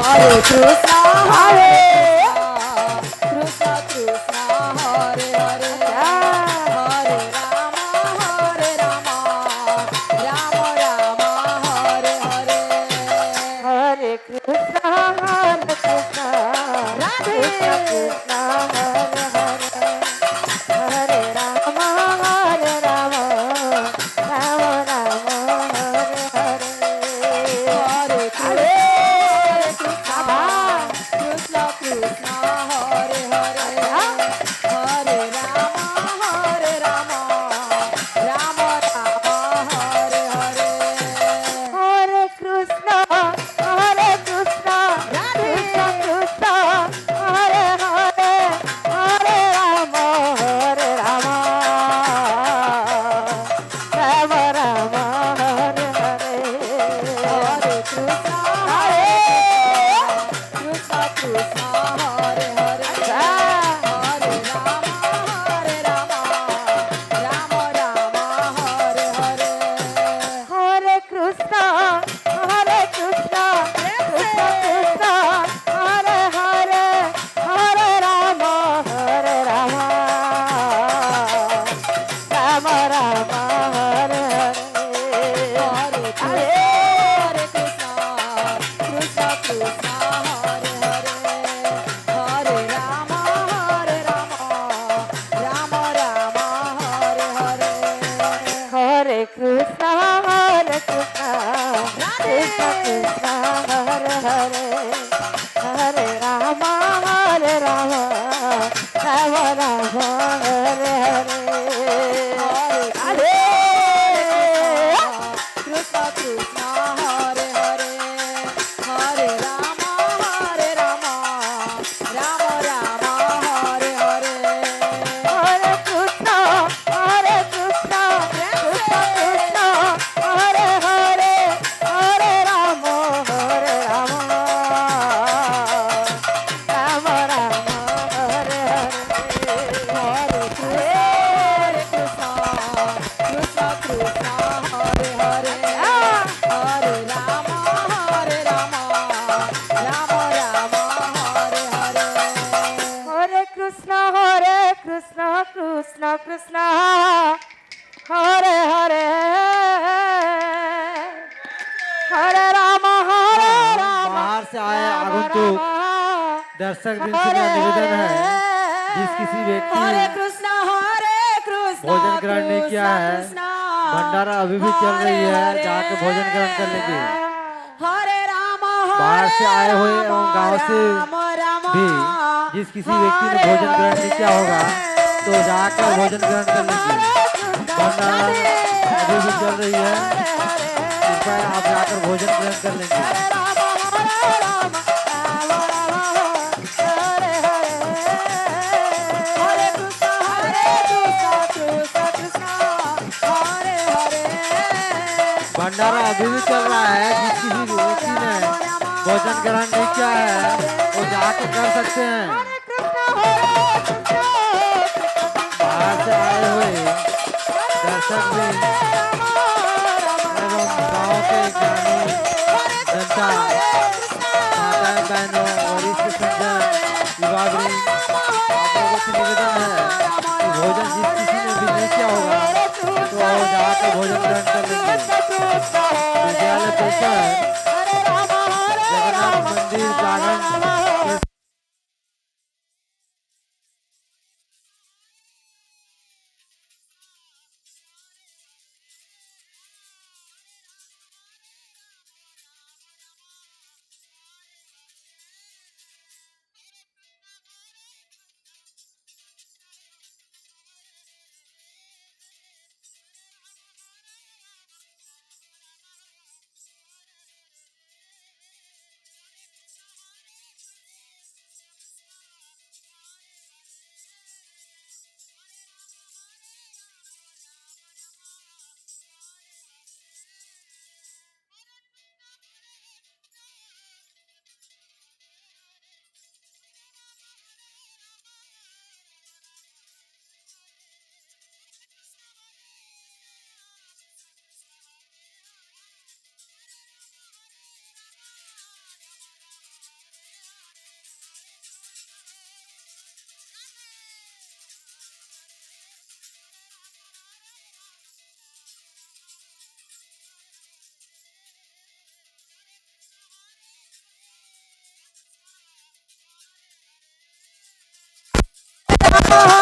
Hare Krishna, Krishna Krishna, Hare Hare, Hare Rama, Rama Rama, Hare Hare. Hare Krishna, Radhe. Krishna Krishna, Hare Hare, Hare Rama, Rama Rama, Hare Hare. Hare Krishna, Krishna Krishna, Hare Hare, Hare Rama, Rama Rama, Hare Hare. Hare Krishna, Krishna Radhe. Krishna, Hare Hare, Hare Rama, Rama Rama, Hare Hare. Hare Krishna, Krishna Krishna, Hare Hare, Hare Rama, Rama Rama, Hare Hare. Hare Krishna, Krishna Krishna, Hare Hare, Hare Rama, Rama Rama, Hare Hare. Hare Krishna, Krishna Krishna, Hare Hare, Hare Rama, Rama Rama, Hare Hare. Hare Krishna, Krishna Krishna, Hare Hare, Hare Rama, Rama Rama, Hare Hare. Krishna Krishna, Hare Hare, Hare Rama, Rama Rama, Hare Hare. Hare Krishna, Krishna Krishna, Hare Hare, Hare Rama, Rama Rama, Hare Hare. Krishna, Krishna Krishna, Hare Hare, Hare Rama, Rama Rama, Hare Hare. Hare Krishna, Krishna Krishna, Hare Hare, Hare Rama, बाहर से आए आगंतुक दर्शक बिन से मेरा निवेदन है, जिस किसी हरे व्यक्ति कृष्णा भोजन ग्रहण नहीं किया है, भंडारा अभी भी चल रही है, जाके भोजन ग्रहण कर लेंगे। हरे राम, बाहर से आए हुए एवं गांव से भी जिस किसी व्यक्ति ने भोजन ग्रहण नहीं किया होगा, तो जाकर भोजन ग्रहण कर लेंगे। भंडारा अभी भी चल रही है, कृपया आप जाकर भोजन ग्रहण कर लेंगे। भंडारा अभी भी चल रहा है, जिस किसी व्यक्ति ने भोजन ग्रहण नहीं किया है, वो जाके कर सकते हैं। बाहर से आए हुए दर्शक भी एवं गाँव के ग्रामीण जनता, माताएं बहनों, वरिष्ठ संजन, युवावृंद, आप लोगों से निवेदन है कि भोजन जिस किसी ने भी नहीं किया होगा, तो वो जाकर भोजन ग्रहण कर लेंगे। विद्यालय परिसर, जगन्नाथ मंदिर प्रांगण Rama